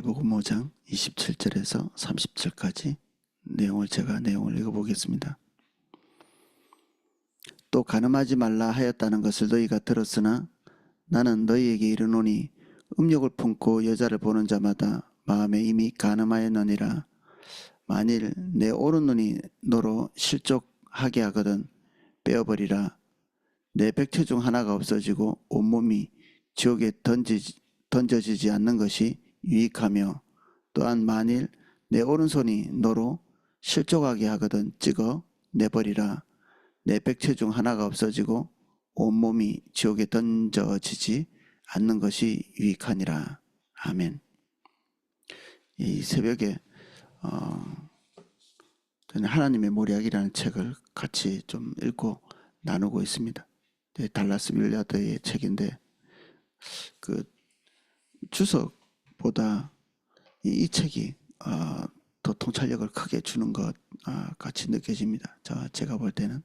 마태복음 5장 27절에서 30절까지 내용을 읽어보겠습니다. 또 간음하지 말라 하였다는 것을 너희가 들었으나 나는 너희에게 이르노니 음욕을 품고 여자를 보는 자마다 마음에 이미 간음하였느니라. 만일 내 오른눈이 너로 실족하게 하거든 빼어버리라. 내 백체 중 하나가 없어지고 온몸이 지옥에 던져지지 않는 것이 유익하며, 또한 만일 내 오른손이 너로 실족하게 하거든 찍어 내버리라. 내 백체 중 하나가 없어지고 온몸이 지옥에 던져지지 않는 것이 유익하니라. 아멘. 이 새벽에 저는 하나님의 모략이라는 책을 같이 좀 읽고 나누고 있습니다. 달라스 윌라드의 책인데 그 주석보다 이 책이 더 통찰력을 크게 주는 것 같이 느껴집니다. 제가 볼 때는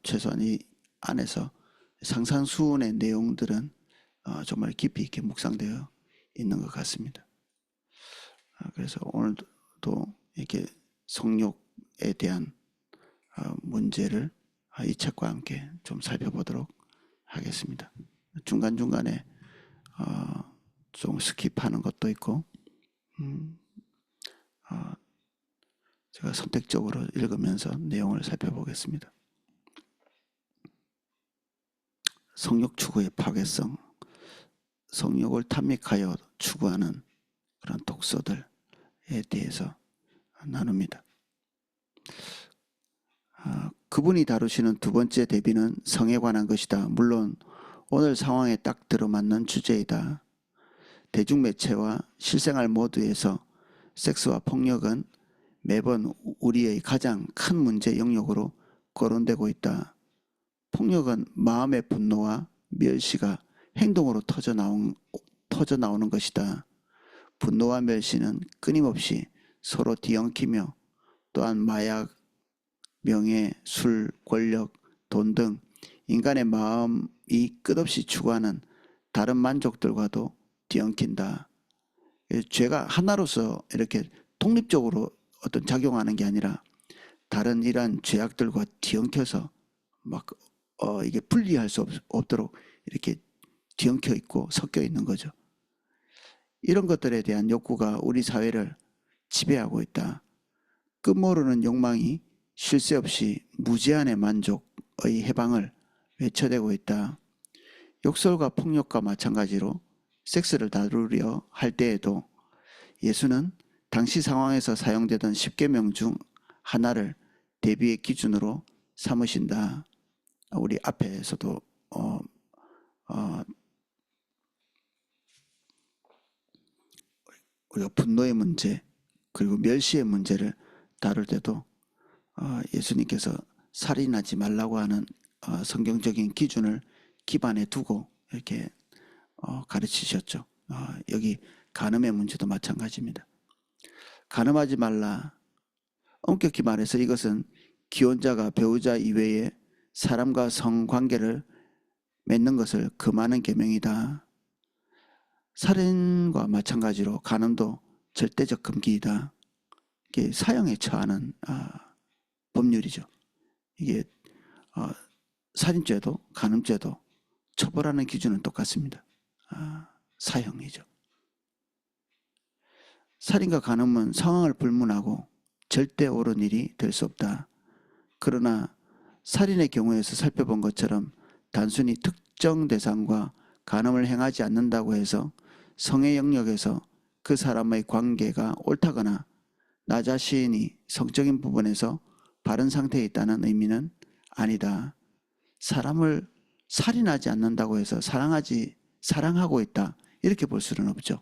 최소한 이 안에서 상상수훈의 내용들은 정말 깊이 있게 묵상되어 있는 것 같습니다. 그래서 오늘도 이렇게 성욕에 대한 문제를 이 책과 함께 좀 살펴보도록 하겠습니다. 중간중간에 좀 스킵하는 것도 있고 제가 선택적으로 읽으면서 내용을 살펴보겠습니다. 성욕 추구의 파괴성, 성욕을 탐닉하여 추구하는 그런 독서들에 대해서 나눕니다. 그분이 다루시는 두 번째 대비는 성에 관한 것이다. 물론 오늘 상황에 딱 들어맞는 주제이다. 대중매체와 실생활 모두에서 섹스와 폭력은 매번 우리의 가장 큰 문제 영역으로 거론되고 있다. 폭력은 마음의 분노와 멸시가 행동으로 터져 나오는 것이다. 분노와 멸시는 끊임없이 서로 뒤엉키며, 또한 마약, 명예, 술, 권력, 돈 등 인간의 마음이 끝없이 추구하는 다른 만족들과도 뒤엉킨다. 죄가 하나로서 이렇게 독립적으로 어떤 작용하는 게 아니라 다른 이러한 죄악들과 뒤엉켜서 막 이게 분리할 수 없도록 이렇게 뒤엉켜 있고 섞여 있는 거죠. 이런 것들에 대한 욕구가 우리 사회를 지배하고 있다. 끝모르는 욕망이 쉴 새 없이 무제한의 만족의 해방을 외쳐대고 있다. 욕설과 폭력과 마찬가지로 섹스를 다루려 할 때에도 예수는 당시 상황에서 사용되던 10계명 중 하나를 대비의 기준으로 삼으신다. 우리 앞에서도 우리가 분노의 문제 그리고 멸시의 문제를 다룰 때도 예수님께서 살인하지 말라고 하는 성경적인 기준을 기반에 두고 이렇게 가르치셨죠. 여기 간음의 문제도 마찬가지입니다. 간음하지 말라. 엄격히 말해서 이것은 기혼자가 배우자 이외에 사람과 성관계를 맺는 것을 금하는 계명이다. 살인과 마찬가지로 간음도 절대적 금기이다. 이게 사형에 처하는 법률이죠. 이게 살인죄도 간음죄도 처벌하는 기준은 똑같습니다. 사형이죠. 살인과 간음은 상황을 불문하고 절대 옳은 일이 될 수 없다. 그러나 살인의 경우에서 살펴본 것처럼 단순히 특정 대상과 간음을 행하지 않는다고 해서 성의 영역에서 그 사람의 관계가 옳다거나 나 자신이 성적인 부분에서 바른 상태에 있다는 의미는 아니다. 사람을 살인하지 않는다고 해서 사랑하고 있다 이렇게 볼 수는 없죠.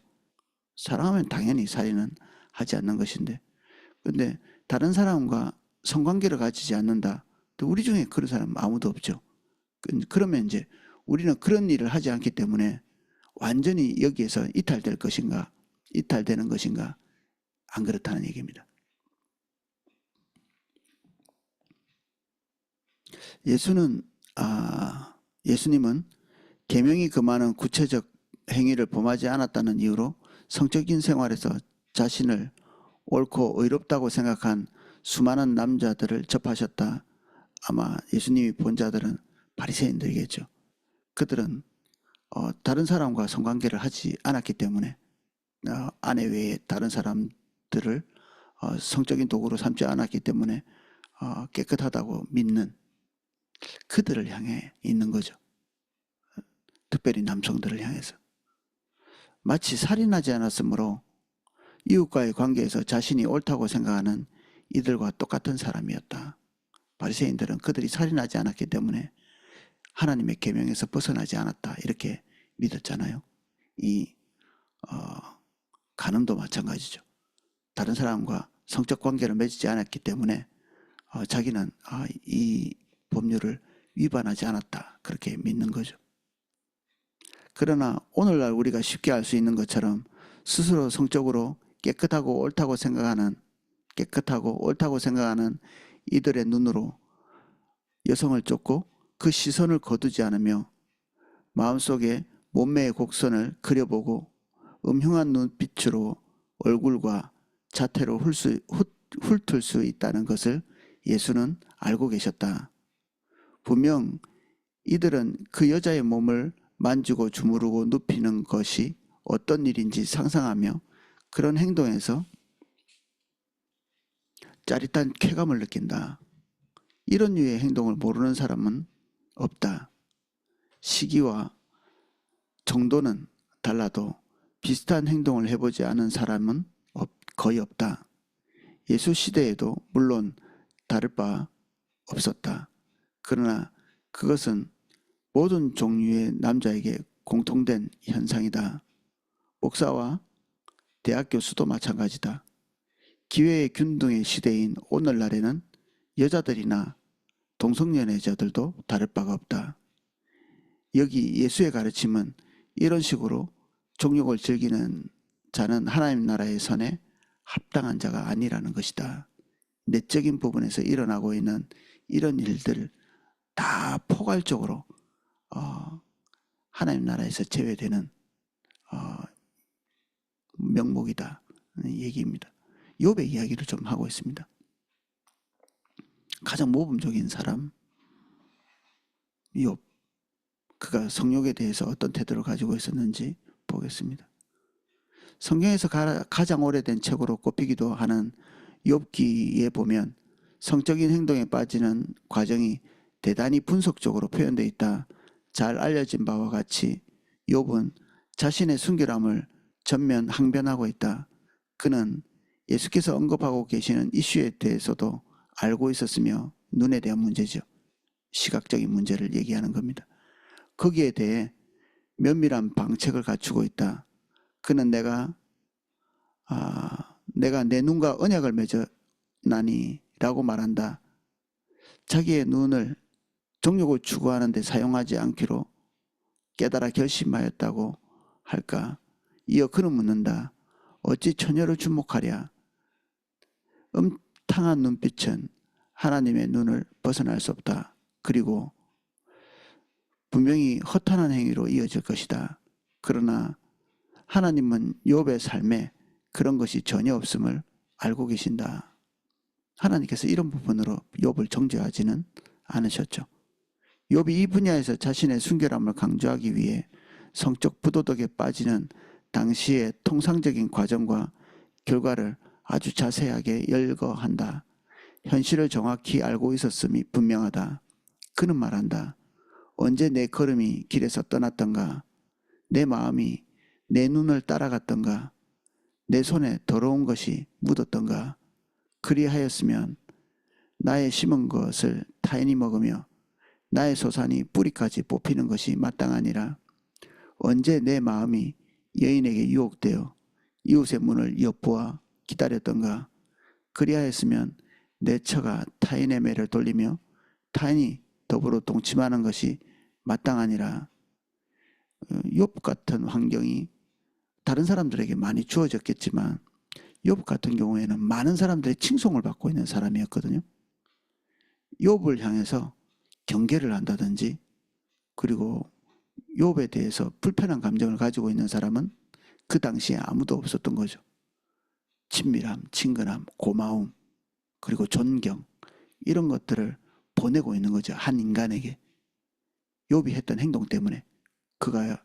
사랑하면 당연히 살인은 하지 않는 것인데, 그런데 다른 사람과 성관계를 가지지 않는다. 또 우리 중에 그런 사람 아무도 없죠. 그러면 이제 우리는 그런 일을 하지 않기 때문에 완전히 여기에서 이탈되는 것인가 안 그렇다는 얘기입니다. 예수님은 계명이 금하는 구체적 행위를 범하지 않았다는 이유로 성적인 생활에서 자신을 옳고 의롭다고 생각한 수많은 남자들을 접하셨다. 아마 예수님이 본 자들은 바리새인들이겠죠. 그들은 다른 사람과 성관계를 하지 않았기 때문에 아내 외에 다른 사람들을 성적인 도구로 삼지 않았기 때문에 깨끗하다고 믿는 그들을 향해 있는 거죠. 특별히 남성들을 향해서. 마치 살인하지 않았으므로 이웃과의 관계에서 자신이 옳다고 생각하는 이들과 똑같은 사람이었다. 바리새인들은 그들이 살인하지 않았기 때문에 하나님의 계명에서 벗어나지 않았다. 이렇게 믿었잖아요. 이 간음도 마찬가지죠. 다른 사람과 성적 관계를 맺지 않았기 때문에 자기는 이 법률을 위반하지 않았다. 그렇게 믿는 거죠. 그러나 오늘날 우리가 쉽게 알 수 있는 것처럼 스스로 성적으로 깨끗하고 옳다고 생각하는 이들의 눈으로 여성을 쫓고 그 시선을 거두지 않으며 마음속에 몸매의 곡선을 그려보고 음흉한 눈빛으로 얼굴과 자태로 훑을 수 있다는 것을 예수는 알고 계셨다. 분명 이들은 그 여자의 몸을 만지고 주무르고 눕히는 것이 어떤 일인지 상상하며 그런 행동에서 짜릿한 쾌감을 느낀다. 이런 류의 행동을 모르는 사람은 없다. 시기와 정도는 달라도 비슷한 행동을 해보지 않은 사람은 거의 없다. 예수 시대에도 물론 다를 바 없었다. 그러나 그것은 모든 종류의 남자에게 공통된 현상이다. 목사와 대학 교수도 마찬가지다. 기회의 균등의 시대인 오늘날에는 여자들이나 동성연애자들도 다를 바가 없다. 여기 예수의 가르침은 이런 식으로 정욕을 즐기는 자는 하나님 나라의 선에 합당한 자가 아니라는 것이다. 내적인 부분에서 일어나고 있는 이런 일들 다 포괄적으로 하나님 나라에서 제외되는 명목이다 얘기입니다. 욥의 이야기를 좀 하고 있습니다. 가장 모범적인 사람 욥. 그가 성욕에 대해서 어떤 태도를 가지고 있었는지 보겠습니다. 성경에서 가장 오래된 책으로 꼽히기도 하는 욥기에 보면 성적인 행동에 빠지는 과정이 대단히 분석적으로 표현되어 있다. 잘 알려진 바와 같이 욥은 자신의 순결함을 전면 항변하고 있다. 그는 예수께서 언급하고 계시는 이슈에 대해서도 알고 있었으며 눈에 대한 문제죠. 시각적인 문제를 얘기하는 겁니다. 거기에 대해 면밀한 방책을 갖추고 있다. 그는 내가 내 눈과 언약을 맺었나니 라고 말한다. 자기의 눈을 정욕을 추구하는 데 사용하지 않기로 깨달아 결심하였다고 할까? 이어 그는 묻는다. 어찌 처녀를 주목하랴? 음탕한 눈빛은 하나님의 눈을 벗어날 수 없다. 그리고 분명히 허탄한 행위로 이어질 것이다. 그러나 하나님은 욥의 삶에 그런 것이 전혀 없음을 알고 계신다. 하나님께서 이런 부분으로 욥을 정죄하지는 않으셨죠. 욥이 이 분야에서 자신의 순결함을 강조하기 위해 성적 부도덕에 빠지는 당시의 통상적인 과정과 결과를 아주 자세하게 열거한다. 현실을 정확히 알고 있었음이 분명하다. 그는 말한다. 언제 내 걸음이 길에서 떠났던가? 내 마음이 내 눈을 따라갔던가? 내 손에 더러운 것이 묻었던가? 그리하였으면 나의 심은 것을 타인이 먹으며 나의 소산이 뿌리까지 뽑히는 것이 마땅하니라. 언제 내 마음이 여인에게 유혹되어 이웃의 문을 엿보아 기다렸던가? 그리하였으면 내 처가 타인의 매를 돌리며 타인이 더불어 동침하는 것이 마땅하니라. 욥 같은 환경이 다른 사람들에게 많이 주어졌겠지만 욥 같은 경우에는 많은 사람들의 칭송을 받고 있는 사람이었거든요. 욥을 향해서 경계를 한다든지 그리고 욥에 대해서 불편한 감정을 가지고 있는 사람은 그 당시에 아무도 없었던 거죠. 친밀함, 친근함, 고마움, 그리고 존경, 이런 것들을 보내고 있는 거죠. 한 인간에게. 욥이 했던 행동 때문에, 그가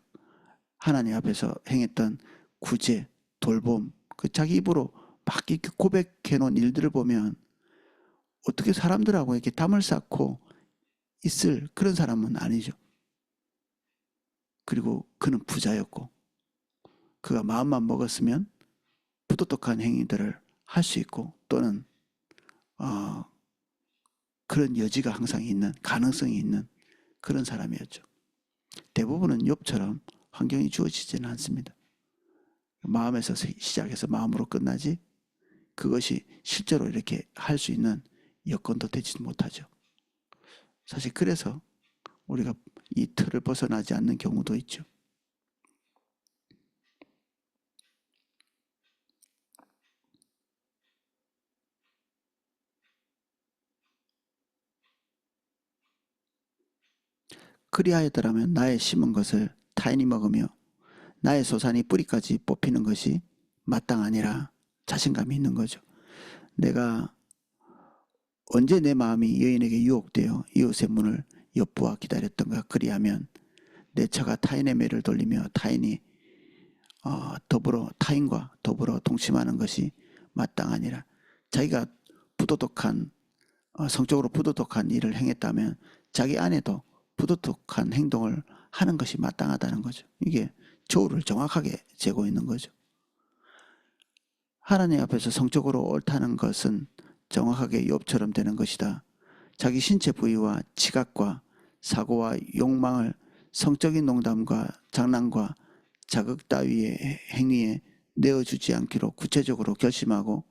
하나님 앞에서 행했던 구제, 돌봄, 그 자기 입으로 막 이렇게 고백해 놓은 일들을 보면 어떻게 사람들하고 이렇게 담을 쌓고 있을 그런 사람은 아니죠. 그리고 그는 부자였고, 그가 마음만 먹었으면 부도덕한 행위들을 할 수 있고, 또는 그런 여지가 항상 있는, 가능성이 있는 그런 사람이었죠. 대부분은 욥처럼 환경이 주어지지는 않습니다. 마음에서 시작해서 마음으로 끝나지, 그것이 실제로 이렇게 할 수 있는 여건도 되지 못하죠. 사실 그래서 우리가 이 틀을 벗어나지 않는 경우도 있죠. 그리하였더라면 나의 심은 것을 타인이 먹으며 나의 소산이 뿌리까지 뽑히는 것이 마땅하니라. 자신감이 있는 거죠. 내가 언제 내 마음이 여인에게 유혹되어 이웃의 문을 엿보아 기다렸던가. 그리하면 내 처가 타인의 매를 돌리며 타인과 더불어 동침하는 것이 마땅하니라. 자기가 부도덕한, 성적으로 부도덕한 일을 행했다면 자기 아내도 부도덕한 행동을 하는 것이 마땅하다는 거죠. 이게 저울을 정확하게 재고 있는 거죠. 하나님 앞에서 성적으로 옳다는 것은 정확하게 욥처럼 되는 것이다. 자기 신체 부위와 지각과 사고와 욕망을 성적인 농담과 장난과 자극 따위의 행위에 내어주지 않기로 구체적으로 결심하고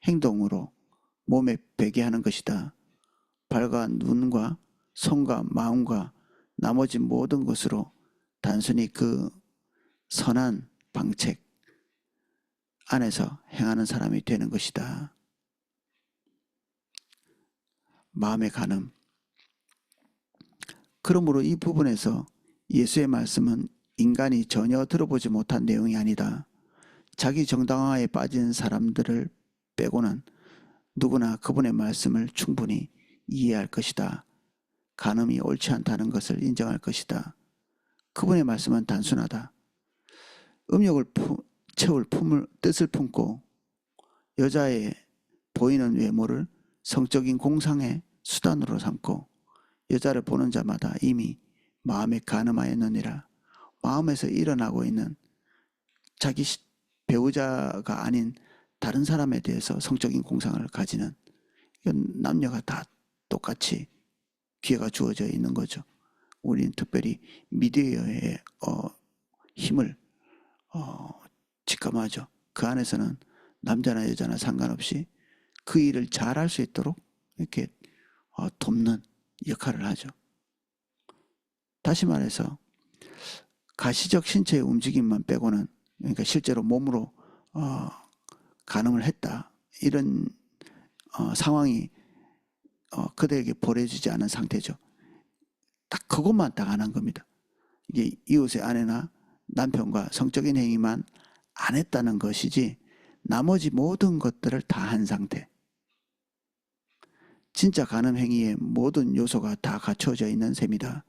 행동으로 몸에 배게 하는 것이다. 발과 눈과 손과 마음과 나머지 모든 것으로 단순히 그 선한 방책 안에서 행하는 사람이 되는 것이다. 마음의 간음. 그러므로 이 부분에서 예수의 말씀은 인간이 전혀 들어보지 못한 내용이 아니다. 자기 정당화에 빠진 사람들을 빼고는 누구나 그분의 말씀을 충분히 이해할 것이다. 간음이 옳지 않다는 것을 인정할 것이다. 그분의 말씀은 단순하다. 음욕을 채울 뜻을 품고 여자의 보이는 외모를 성적인 공상의 수단으로 삼고 여자를 보는 자마다 이미 마음에 간음하였느니라. 마음에서 일어나고 있는 자기 배우자가 아닌 다른 사람에 대해서 성적인 공상을 가지는, 이건 남녀가 다 똑같이 기회가 주어져 있는 거죠. 우리는 특별히 미디어의 힘을 직감하죠. 그 안에서는 남자나 여자나 상관없이 그 일을 잘할 수 있도록 이렇게 돕는 역할을 하죠. 다시 말해서 가시적 신체의 움직임만 빼고는, 그러니까 실제로 몸으로 간음을 했다, 이런 상황이 그들에게 벌어지지 않은 상태죠. 딱 그것만 딱 안 한 겁니다. 이게 이웃의 아내나 남편과 성적인 행위만 안 했다는 것이지 나머지 모든 것들을 다 한 상태. 진짜 간음 행위의 모든 요소가 다 갖춰져 있는 셈이다.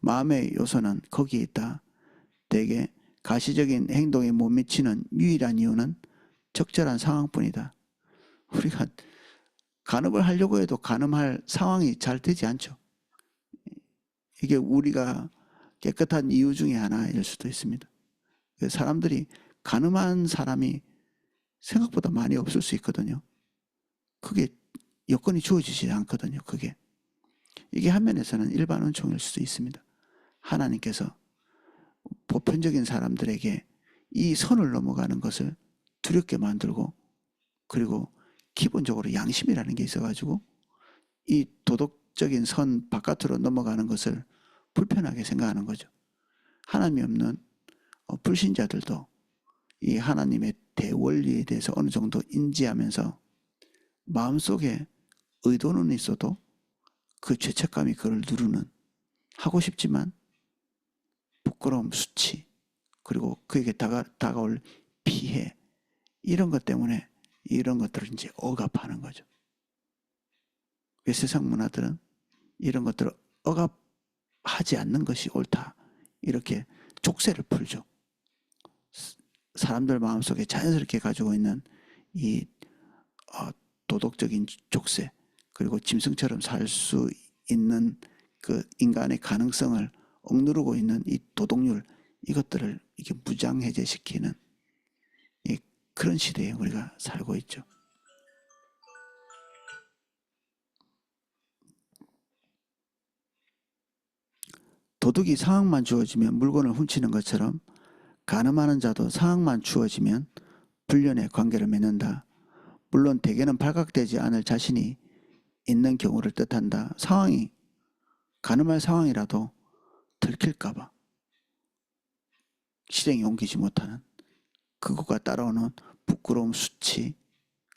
마음의 요소는 거기에 있다. 대개 가시적인 행동에 못 미치는 유일한 이유는 적절한 상황뿐이다. 우리가 간음을 하려고 해도 간음할 상황이 잘 되지 않죠. 이게 우리가 깨끗한 이유 중에 하나일 수도 있습니다. 사람들이 간음한 사람이 생각보다 많이 없을 수 있거든요. 그게 여건이 주어지지 않거든요. 이게 한 면에서는 일반 은총일 수도 있습니다. 하나님께서 보편적인 사람들에게 이 선을 넘어가는 것을 두렵게 만들고, 그리고 기본적으로 양심이라는 게 있어가지고 이 도덕적인 선 바깥으로 넘어가는 것을 불편하게 생각하는 거죠. 하나님이 없는 불신자들도 이 하나님의 대원리에 대해서 어느 정도 인지하면서 마음속에 의도는 있어도 그 죄책감이 그를 누르는, 하고 싶지만 부끄러움, 수치, 그리고 그에게 다가올 피해, 이런 것 때문에 이런 것들을 이제 억압하는 거죠. 왜 세상 문화들은 이런 것들을 억압하지 않는 것이 옳다, 이렇게 족쇄를 풀죠. 사람들 마음속에 자연스럽게 가지고 있는 이 도덕적인 족쇄, 그리고 짐승처럼 살 수 있는 그 인간의 가능성을 억누르고 있는 이 도덕률, 이것들을 이게 무장해제시키는 그런 시대에 우리가 살고 있죠. 도둑이 상황만 주어지면 물건을 훔치는 것처럼 간음하는 자도 상황만 주어지면 불륜의 관계를 맺는다. 물론 대개는 발각되지 않을 자신이 있는 경우를 뜻한다. 상황이 가늠할 상황이라도 들킬까봐 실행에 옮기지 못하는 그것과 따라오는 부끄러움, 수치,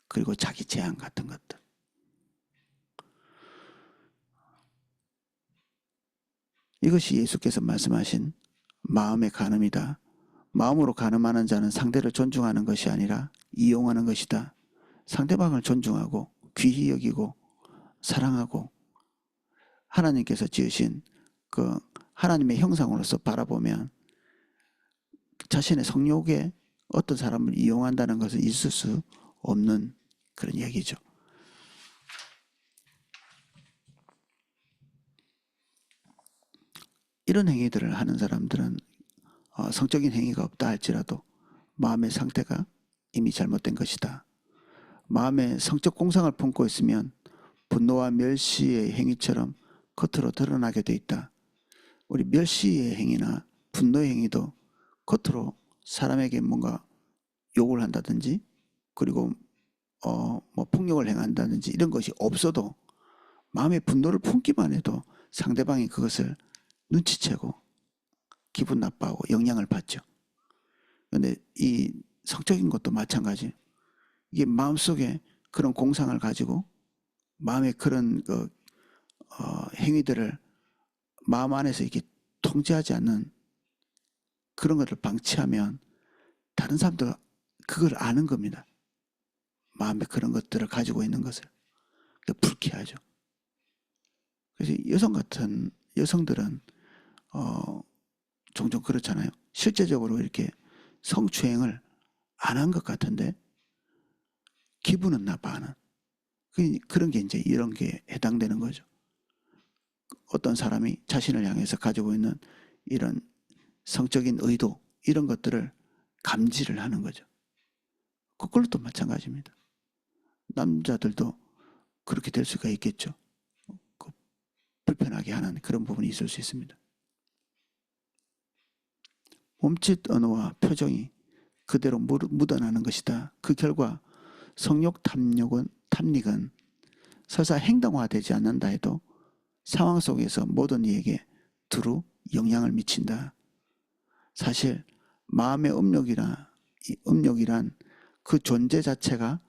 그리고 자기 제한 같은 것들. 이것이 예수께서 말씀하신 마음의 간음이다. 마음으로 간음하는 자는 상대를 존중하는 것이 아니라 이용하는 것이다. 상대방을 존중하고 귀히 여기고 사랑하고 하나님께서 지으신 그 하나님의 형상으로서 바라보면 자신의 성욕에 어떤 사람을 이용한다는 것은 있을 수 없는 그런 얘기죠. 이런 행위들을 하는 사람들은 성적인 행위가 없다 할지라도 마음의 상태가 이미 잘못된 것이다. 마음에 성적 공상을 품고 있으면 분노와 멸시의 행위처럼 겉으로 드러나게 돼 있다. 우리 멸시의 행위나 분노의 행위도 겉으로 사람에게 뭔가 욕을 한다든지, 그리고 뭐 폭력을 행한다든지 이런 것이 없어도 마음의 분노를 품기만 해도 상대방이 그것을 눈치채고 기분 나빠하고 영향을 받죠. 그런데 이 성적인 것도 마찬가지. 이게 마음속에 그런 공상을 가지고 마음의 그런 행위들을 마음 안에서 이렇게 통제하지 않는 그런 것을 방치하면 다른 사람도 그걸 아는 겁니다. 마음에 그런 것들을 가지고 있는 것을. 불쾌하죠. 그래서 여성들은 종종 그렇잖아요. 실제적으로 이렇게 성추행을 안 한 것 같은데 기분은 나빠하는 그런 게 이제 이런 게 해당되는 거죠. 어떤 사람이 자신을 향해서 가지고 있는 이런 성적인 의도, 이런 것들을 감지를 하는 거죠. 그걸로도 마찬가지입니다. 남자들도 그렇게 될 수가 있겠죠. 불편하게 하는 그런 부분이 있을 수 있습니다. 몸짓 언어와 표정이 그대로 묻어나는 것이다. 그 결과 성욕 탐닉은 설사 행동화되지 않는다 해도 상황 속에서 모든 이에게 두루 영향을 미친다. 사실 마음의 음욕이란 그 존재 자체가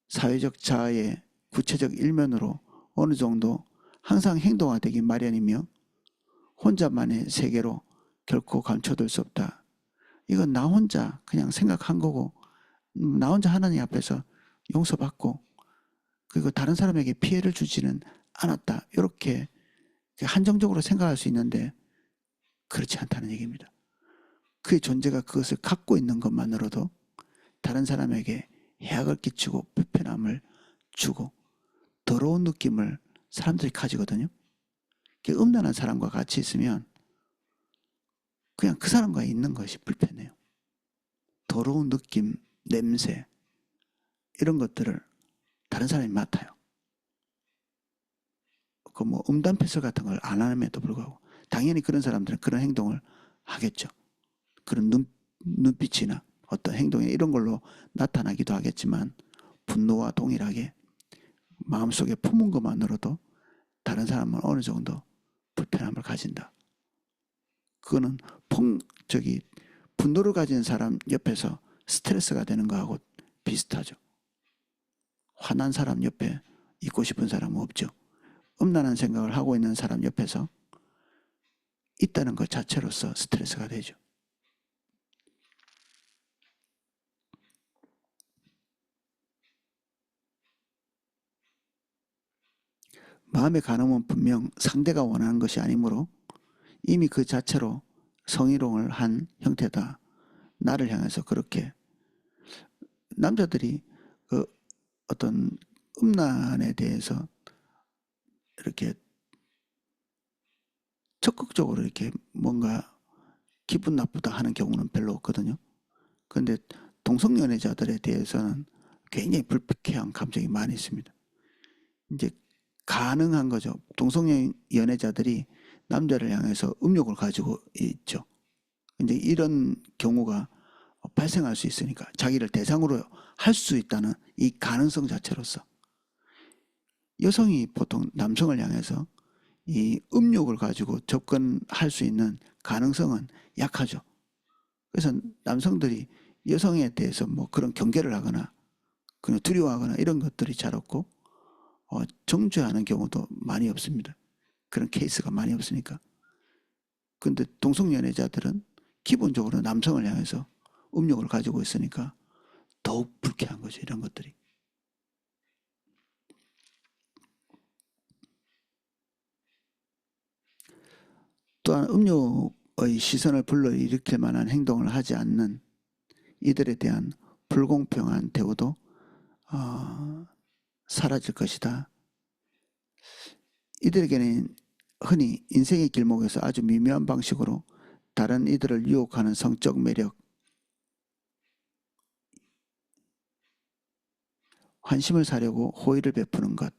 사회적 자아의 구체적 일면으로 어느 정도 항상 행동화되기 마련이며 혼자만의 세계로 결코 감춰둘 수 없다. 이건 나 혼자 그냥 생각한 거고 나 혼자 하나님 앞에서 용서받고 그리고 다른 사람에게 피해를 주지는 않았다. 이렇게 한정적으로 생각할 수 있는데 그렇지 않다는 얘기입니다. 그의 존재가 그것을 갖고 있는 것만으로도 다른 사람에게 해악을 끼치고 불편함을 주고 더러운 느낌을 사람들이 가지거든요. 음란한 사람과 같이 있으면 그냥 그 사람과 있는 것이 불편해요. 더러운 느낌, 냄새 이런 것들을 다른 사람이 맡아요. 그 뭐 음담패설 같은 걸 안 함에도 불구하고 당연히 그런 사람들은 그런 행동을 하겠죠. 그런 눈빛이나 어떤 행동이나 이런 걸로 나타나기도 하겠지만 분노와 동일하게 마음속에 품은 것만으로도 다른 사람은 어느 정도 불편함을 가진다. 그거는 분노를 가진 사람 옆에서 스트레스가 되는 거하고 비슷하죠. 화난 사람 옆에 있고 싶은 사람은 없죠. 음란한 생각을 하고 있는 사람 옆에서 있다는 것 자체로서 스트레스가 되죠. 마음의 간음은 분명 상대가 원하는 것이 아니므로 이미 그 자체로 성희롱을 한 형태다. 나를 향해서 그렇게 남자들이 그 어떤 음란에 대해서 이렇게 적극적으로 이렇게 뭔가 기분 나쁘다 하는 경우는 별로 없거든요. 그런데 동성연애자들에 대해서는 굉장히 불쾌한 감정이 많이 있습니다. 이제 가능한 거죠. 동성연애자들이 남자를 향해서 음욕을 가지고 있죠. 이제 이런 경우가 발생할 수 있으니까 자기를 대상으로 할 수 있다는 이 가능성 자체로서 여성이 보통 남성을 향해서 이 음욕을 가지고 접근할 수 있는 가능성은 약하죠. 그래서 남성들이 여성에 대해서 뭐 그런 경계를 하거나 그냥 두려워하거나 이런 것들이 잘 없고 정죄하는 경우도 많이 없습니다. 그런 케이스가 많이 없으니까. 근데 동성연애자들은 기본적으로 남성을 향해서 음욕을 가지고 있으니까 더욱 불쾌한 거죠. 이런 것들이. 또한 음욕의 시선을 불러일으킬 만한 행동을 하지 않는 이들에 대한 불공평한 대우도 사라질 것이다. 이들에게는 흔히 인생의 길목에서 아주 미묘한 방식으로 다른 이들을 유혹하는 성적 매력, 환심을 사려고 호의를 베푸는 것,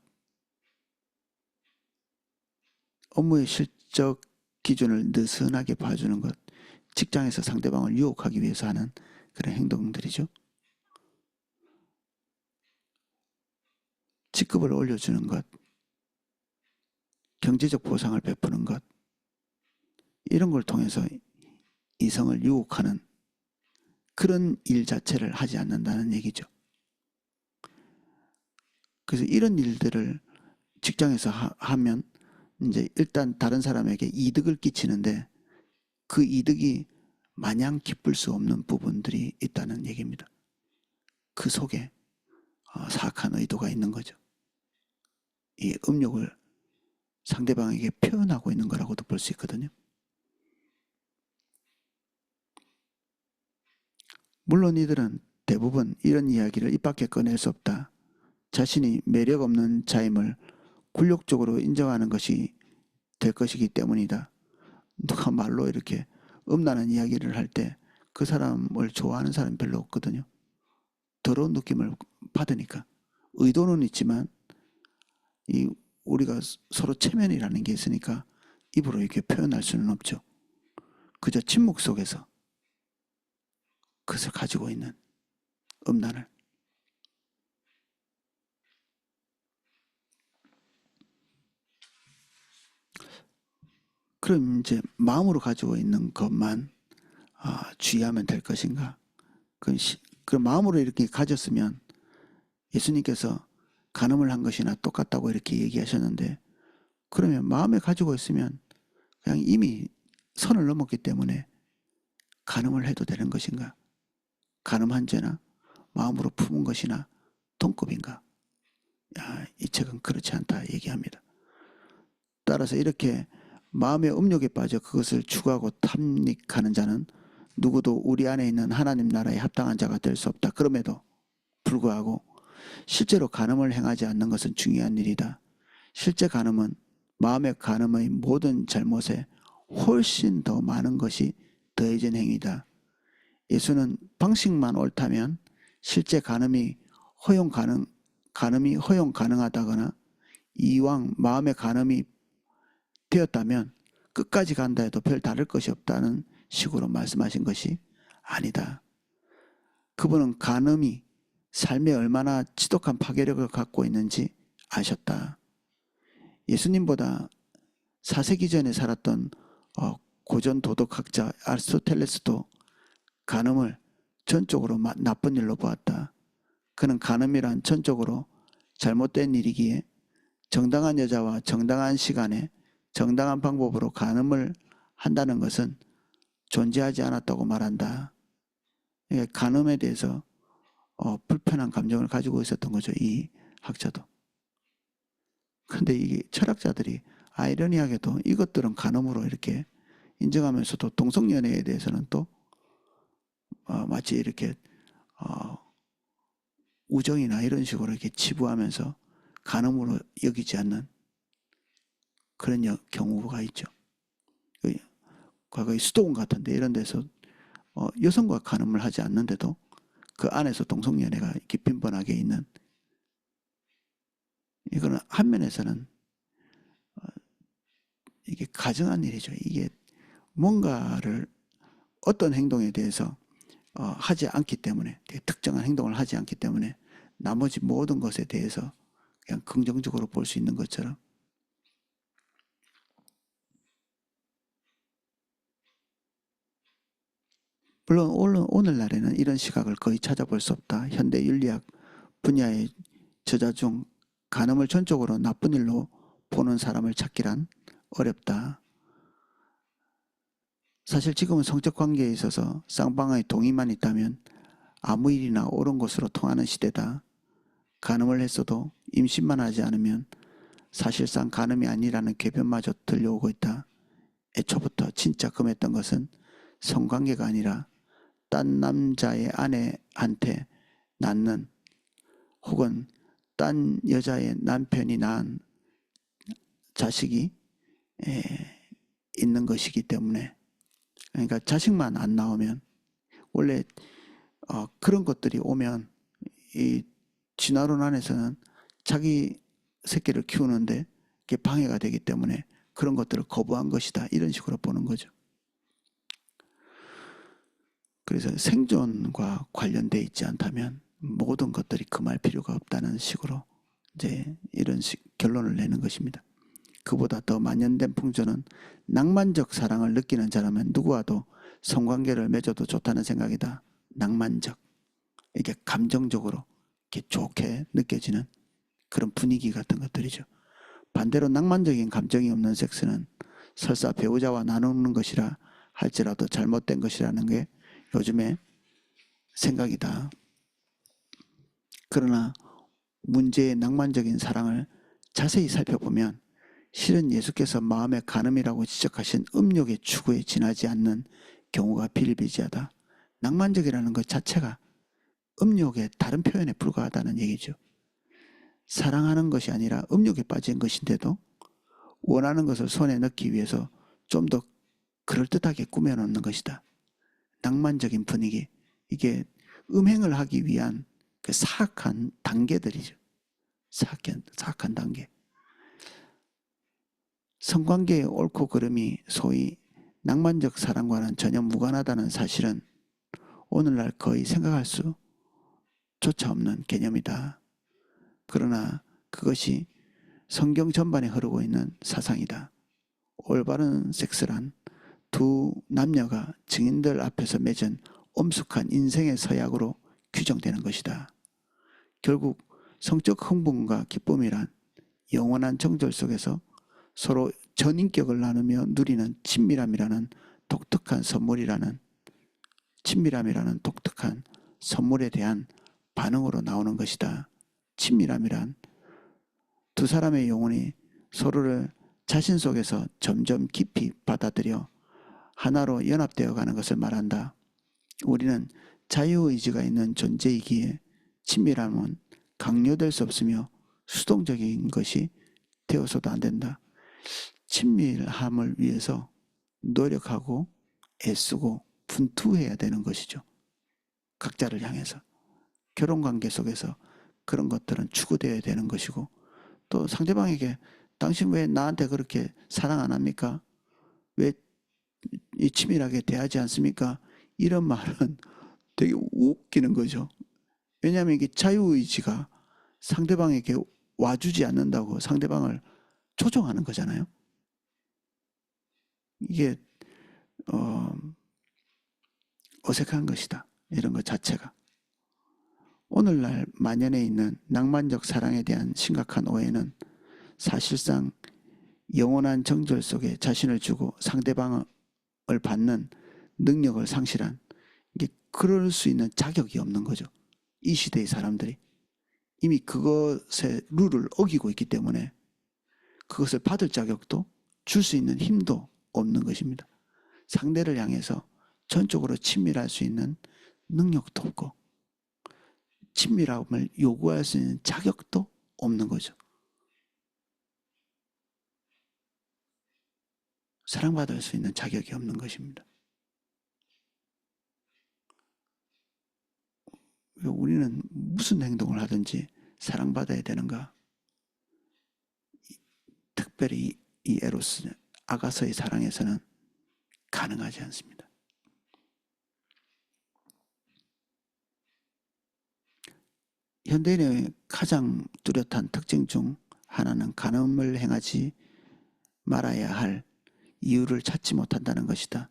업무의 실적 기준을 느슨하게 봐주는 것, 직장에서 상대방을 유혹하기 위해서 하는 그런 행동들이죠. 직급을 올려주는 것, 경제적 보상을 베푸는 것, 이런 걸 통해서 이성을 유혹하는 그런 일 자체를 하지 않는다는 얘기죠. 그래서 이런 일들을 직장에서 하면 이제 일단 다른 사람에게 이득을 끼치는데 그 이득이 마냥 기쁠 수 없는 부분들이 있다는 얘기입니다. 그 속에 사악한 의도가 있는 거죠. 이 음욕을 상대방에게 표현하고 있는 거라고도 볼 수 있거든요. 물론 이들은 대부분 이런 이야기를 입 밖에 꺼낼 수 없다. 자신이 매력 없는 자임을 굴욕적으로 인정하는 것이 될 것이기 때문이다. 누가 말로 이렇게 음란한 이야기를 할 때 그 사람을 좋아하는 사람이 별로 없거든요. 더러운 느낌을 받으니까. 의도는 있지만 이 우리가 서로 체면이라는 게 있으니까 입으로 이렇게 표현할 수는 없죠. 그저 침묵 속에서 그것을 가지고 있는 음란을. 그럼 이제 마음으로 가지고 있는 것만 주의하면 될 것인가? 그 마음으로 이렇게 가졌으면 예수님께서 간음을 한 것이나 똑같다고 이렇게 얘기하셨는데 그러면 마음에 가지고 있으면 그냥 이미 선을 넘었기 때문에 간음을 해도 되는 것인가? 간음한 죄나 마음으로 품은 것이나 동급인가? 이 책은 그렇지 않다 얘기합니다. 따라서 이렇게 마음의 음욕에 빠져 그것을 추구하고 탐닉하는 자는 누구도 우리 안에 있는 하나님 나라에 합당한 자가 될 수 없다. 그럼에도 불구하고 실제로 간음을 행하지 않는 것은 중요한 일이다. 실제 간음은 마음의 간음의 모든 잘못에 훨씬 더 많은 것이 더해진 행위다. 예수는 방식만 옳다면 실제 간음이 허용 가능하다거나 이왕 마음의 간음이 되었다면 끝까지 간다 해도 별 다를 것이 없다는 식으로 말씀하신 것이 아니다. 그분은 간음이 삶에 얼마나 지독한 파괴력을 갖고 있는지 아셨다. 예수님보다 4세기 전에 살았던 고전 도덕학자 아리스토텔레스도 간음을 전적으로 나쁜 일로 보았다. 그는 간음이란 전적으로 잘못된 일이기에 정당한 여자와 정당한 시간에 정당한 방법으로 간음을 한다는 것은 존재하지 않았다고 말한다. 그러니까 간음에 대해서 불편한 감정을 가지고 있었던 거죠. 이 학자도. 근데 이게 철학자들이 아이러니하게도 이것들은 간음으로 이렇게 인정하면서도 동성연애에 대해서는 또 마치 이렇게 어, 우정이나 이런 식으로 이렇게 치부하면서 간음으로 여기지 않는 그런 경우가 있죠. 과거에 수도원 같은데 이런 데서 여성과 간음을 하지 않는데도 그 안에서 동성연애가 이렇게 빈번하게 있는, 이거는 한면에서는 이게 가정한 일이죠. 이게 뭔가를 어떤 행동에 대해서 하지 않기 때문에, 특정한 행동을 하지 않기 때문에 나머지 모든 것에 대해서 그냥 긍정적으로 볼 수 있는 것처럼, 물론 오늘날에는 이런 시각을 거의 찾아볼 수 없다. 현대 윤리학 분야의 저자 중 간음을 전적으로 나쁜 일로 보는 사람을 찾기란 어렵다. 사실 지금은 성적 관계에 있어서 쌍방의 동의만 있다면 아무 일이나 옳은 것으로 통하는 시대다. 간음을 했어도 임신만 하지 않으면 사실상 간음이 아니라는 궤변마저 들려오고 있다. 애초부터 진짜 금했던 것은 성관계가 아니라 딴 남자의 아내한테 낳는, 혹은 딴 여자의 남편이 낳은 자식이 있는 것이기 때문에, 그러니까 자식만 안 나오면, 원래 그런 것들이 오면 이 진화론 안에서는 자기 새끼를 키우는데 그게 방해가 되기 때문에 그런 것들을 거부한 것이다, 이런 식으로 보는 거죠. 그래서 생존과 관련돼 있지 않다면 모든 것들이 금할 필요가 없다는 식으로 이제 이런 결론을 내는 것입니다. 그보다 더 만연된 풍조는 낭만적 사랑을 느끼는 자라면 누구와도 성관계를 맺어도 좋다는 생각이다. 낭만적, 이게 감정적으로 이렇게 좋게 느껴지는 그런 분위기 같은 것들이죠. 반대로 낭만적인 감정이 없는 섹스는 설사 배우자와 나누는 것이라 할지라도 잘못된 것이라는 게 요즘의 생각이다. 그러나 문제의 낭만적인 사랑을 자세히 살펴보면 실은 예수께서 마음의 간음이라고 지적하신 음욕의 추구에 지나지 않는 경우가 비일비재하다. 낭만적이라는 것 자체가 음욕의 다른 표현에 불과하다는 얘기죠. 사랑하는 것이 아니라 음욕에 빠진 것인데도 원하는 것을 손에 넣기 위해서 좀 더 그럴듯하게 꾸며놓는 것이다. 낭만적인 분위기, 이게 음행을 하기 위한 그 사악한 단계들이죠. 사악한 단계. 성관계의 옳고 그름이 소위 낭만적 사랑과는 전혀 무관하다는 사실은 오늘날 거의 생각할 수조차 없는 개념이다. 그러나 그것이 성경 전반에 흐르고 있는 사상이다. 올바른 섹스란 두 남녀가 증인들 앞에서 맺은 엄숙한 인생의 서약으로 규정되는 것이다. 결국 성적 흥분과 기쁨이란 영원한 정절 속에서 서로 전인격을 나누며 누리는 친밀함이라는 독특한 선물에 대한 반응으로 나오는 것이다. 친밀함이란 두 사람의 영혼이 서로를 자신 속에서 점점 깊이 받아들여 하나로 연합되어 가는 것을 말한다. 우리는 자유의지가 있는 존재이기에 친밀함은 강요될 수 없으며 수동적인 것이 되어서도 안 된다. 친밀함을 위해서 노력하고 애쓰고 분투해야 되는 것이죠. 각자를 향해서. 결혼관계 속에서 그런 것들은 추구되어야 되는 것이고, 또 상대방에게 당신 왜 나한테 그렇게 사랑 안 합니까? 왜 치밀하게 대하지 않습니까? 이런 말은 되게 웃기는 거죠. 왜냐하면 이게 자유의지가 상대방에게 와주지 않는다고 상대방을 조종하는 거잖아요. 이게 어색한 것이다. 이런 것 자체가. 오늘날 만연해 있는 낭만적 사랑에 대한 심각한 오해는 사실상 영원한 정절 속에 자신을 주고 상대방을 받는 능력을 상실한, 이게 그럴 수 있는 자격이 없는 거죠. 이 시대의 사람들이 이미 그것의 룰을 어기고 있기 때문에 그것을 받을 자격도 줄 수 있는 힘도 없는 것입니다. 상대를 향해서 전적으로 친밀할 수 있는 능력도 없고 친밀함을 요구할 수 있는 자격도 없는 거죠. 사랑받을 수 있는 자격이 없는 것입니다. 우리는 무슨 행동을 하든지 사랑받아야 되는가? 특별히 이 에로스, 아가서의 사랑에서는 가능하지 않습니다. 현대인의 가장 뚜렷한 특징 중 하나는 간음을 행하지 말아야 할 이유를 찾지 못한다는 것이다.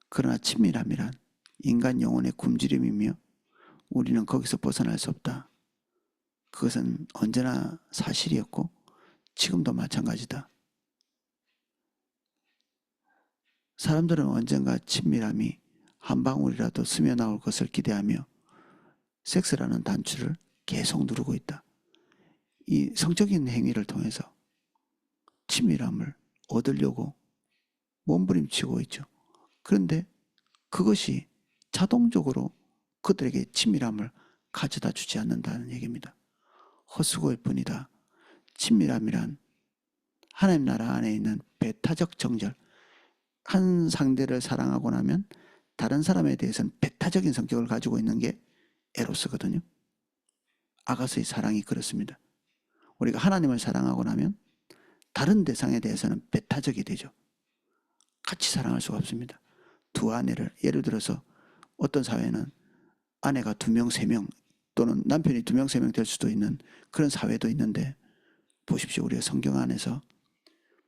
그러나 친밀함이란 인간 영혼의 굶주림이며 우리는 거기서 벗어날 수 없다. 그것은 언제나 사실이었고 지금도 마찬가지다. 사람들은 언젠가 친밀함이 한 방울이라도 스며나올 것을 기대하며 섹스라는 단추를 계속 누르고 있다. 이 성적인 행위를 통해서 친밀함을 얻으려고 몸부림치고 있죠. 그런데 그것이 자동적으로 그들에게 친밀함을 가져다 주지 않는다는 얘기입니다. 헛수고일 뿐이다. 친밀함이란 하나님 나라 안에 있는 배타적 정절, 한 상대를 사랑하고 나면 다른 사람에 대해서는 배타적인 성격을 가지고 있는 게 에로스거든요. 아가서의 사랑이 그렇습니다. 우리가 하나님을 사랑하고 나면 다른 대상에 대해서는 배타적이 되죠. 같이 사랑할 수가 없습니다. 두 아내를, 예를 들어서 어떤 사회는 아내가 2명, 3명 또는 남편이 2명, 3명 될 수도 있는 그런 사회도 있는데 보십시오. 우리가 성경 안에서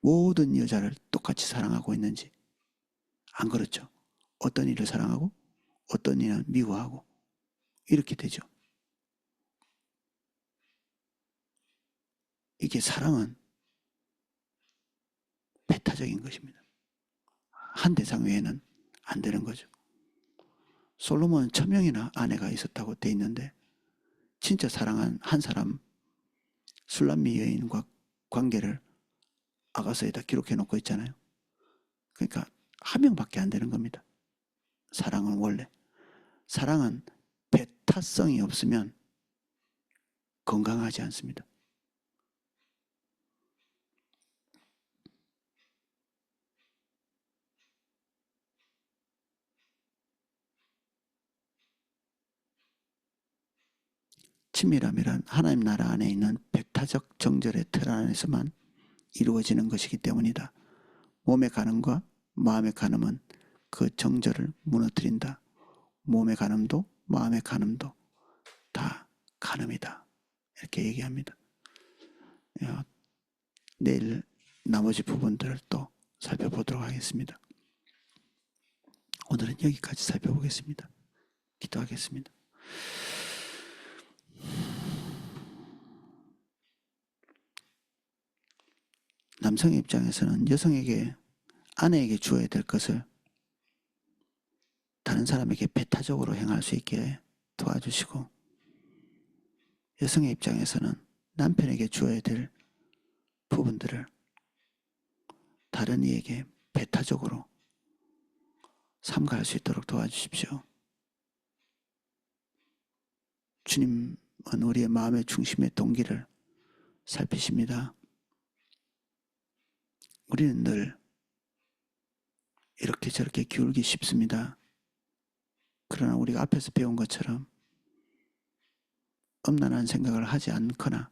모든 여자를 똑같이 사랑하고 있는지. 안 그렇죠. 어떤 이를 사랑하고 어떤 이는 미워하고 이렇게 되죠. 이게 사랑은 배타적인 것입니다. 한 대상 외에는 안 되는 거죠. 솔로몬은 1000명이나 아내가 있었다고 돼 있는데 진짜 사랑한 한 사람 술람미 여인과 관계를 아가서에다 기록해 놓고 있잖아요. 그러니까 한 명밖에 안 되는 겁니다. 사랑은 원래. 사랑은 배타성이 없으면 건강하지 않습니다. 친밀함이란 하나님 나라 안에 있는 배타적 정절의 틀 안에서만 이루어지는 것이기 때문이다. 몸의 간음과 마음의 간음은 그 정절을 무너뜨린다. 몸의 간음도 마음의 간음도 다 간음이다. 이렇게 얘기합니다. 내일 나머지 부분들을 또 살펴보도록 하겠습니다. 오늘은 여기까지 살펴보겠습니다. 기도하겠습니다. 남성의 입장에서는 여성에게 아내에게 주어야 될 것을 다른 사람에게 배타적으로 행할 수 있게 도와주시고 여성의 입장에서는 남편에게 주어야 될 부분들을 다른 이에게 배타적으로 삼가할 수 있도록 도와주십시오. 주님은 우리의 마음의 중심의 동기를 살피십니다. 우리는 늘 이렇게 저렇게 기울기 쉽습니다. 그러나 우리가 앞에서 배운 것처럼 엄난한 생각을 하지 않거나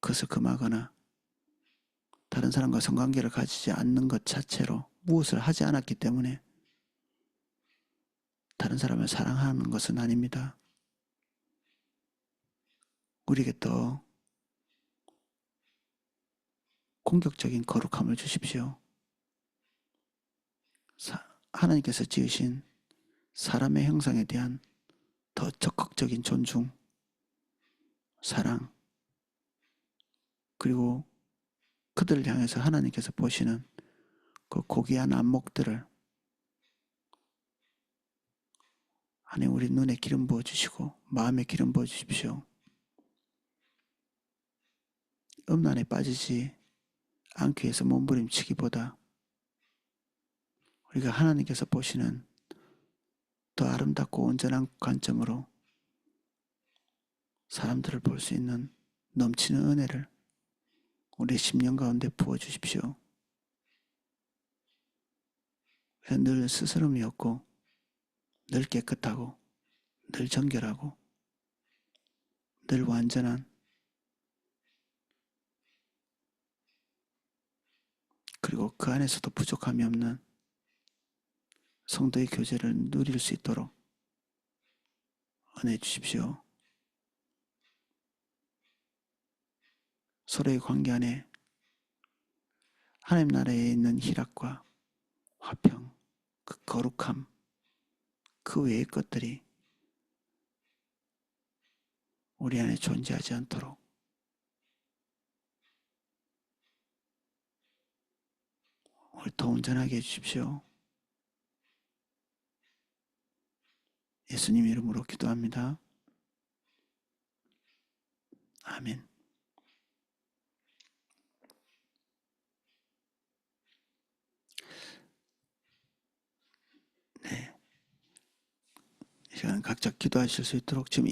그것을 금하거나 다른 사람과 성관계를 가지지 않는 것 자체로 무엇을 하지 않았기 때문에 다른 사람을 사랑하는 것은 아닙니다. 우리에게 또 공격적인 거룩함을 주십시오. 하나님께서 지으신 사람의 형상에 대한 더 적극적인 존중, 사랑, 그리고 그들을 향해서 하나님께서 보시는 그 고귀한 안목들을 하나님 우리 눈에 기름 부어주시고 마음에 기름 부어주십시오. 음란에 빠지지 않기 위해서 몸부림치기보다 우리가 하나님께서 보시는 더 아름답고 온전한 관점으로 사람들을 볼 수 있는 넘치는 은혜를 우리 심령 가운데 부어주십시오. 늘 스스럼이 없고 늘 깨끗하고 늘 정결하고 늘 완전한, 그리고 그 안에서도 부족함이 없는 성도의 교제를 누릴 수 있도록 은혜 주십시오. 서로의 관계 안에 하나님 나라에 있는 희락과 화평, 그 거룩함, 그 외의 것들이 우리 안에 존재하지 않도록 우리 더 온전하게 해주십시오. 예수님 이름으로 기도합니다. 아멘. 네. 이 시간 각자 기도하실 수 있도록 지금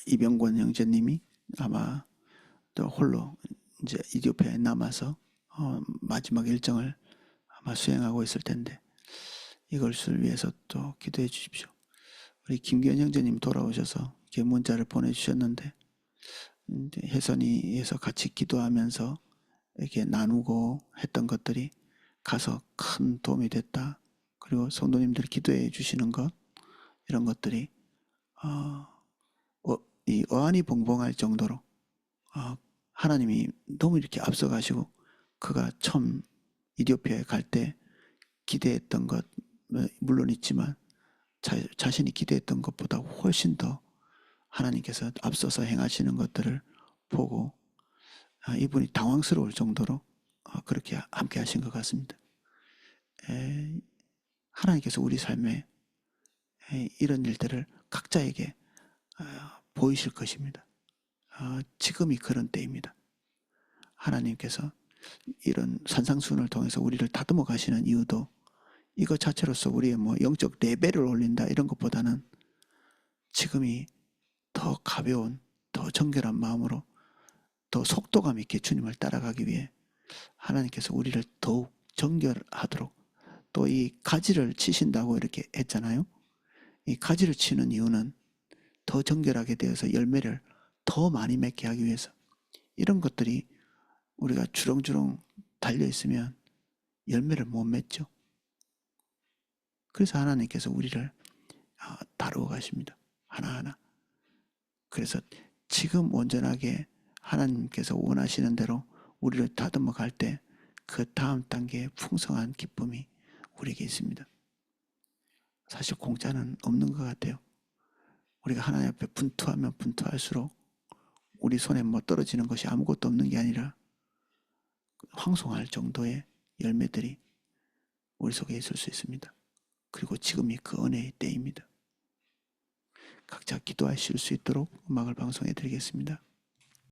이병권 형제님이 아마 또 홀로 이제 이디오피아에 남아서 마지막 일정을 아마 수행하고 있을 텐데 이것을 위해서 또 기도해 주십시오. 우리 김기현 형제님 돌아오셔서 이렇게 문자를 보내주셨는데 혜선이에서 같이 기도하면서 이렇게 나누고 했던 것들이 가서 큰 도움이 됐다. 그리고 성도님들 기도해 주시는 것, 이런 것들이 이 어안이 봉봉할 정도로 하나님이 너무 이렇게 앞서가시고 그가 처음 이디오피아에 갈 때 기대했던 것 물론 있지만 자신이 기대했던 것보다 훨씬 더 하나님께서 앞서서 행하시는 것들을 보고 이분이 당황스러울 정도로 그렇게 함께 하신 것 같습니다. 하나님께서 우리 삶에 이런 일들을 각자에게 보이실 것입니다. 지금이 그런 때입니다. 하나님께서 이런 산상수훈을 통해서 우리를 다듬어 가시는 이유도 이것 자체로서 우리의 뭐 영적 레벨을 올린다 이런 것보다는 지금이 더 가벼운, 더 정결한 마음으로 더 속도감 있게 주님을 따라가기 위해 하나님께서 우리를 더욱 정결하도록, 또 이 가지를 치신다고 이렇게 했잖아요. 이 가지를 치는 이유는 더 정결하게 되어서 열매를 더 많이 맺게 하기 위해서. 이런 것들이 우리가 주렁주렁 달려있으면 열매를 못 맺죠. 그래서 하나님께서 우리를 다루어 가십니다. 하나하나. 그래서 지금 온전하게 하나님께서 원하시는 대로 우리를 다듬어 갈 때 그 다음 단계의 풍성한 기쁨이 우리에게 있습니다. 사실 공짜는 없는 것 같아요. 우리가 하나님 앞에 분투하면 분투할수록 우리 손에 뭐 떨어지는 것이 아무것도 없는 게 아니라 황송할 정도의 열매들이 우리 속에 있을 수 있습니다. 그리고 지금이 그 은혜의 때입니다. 각자 기도하실 수 있도록 음악을 방송해 드리겠습니다.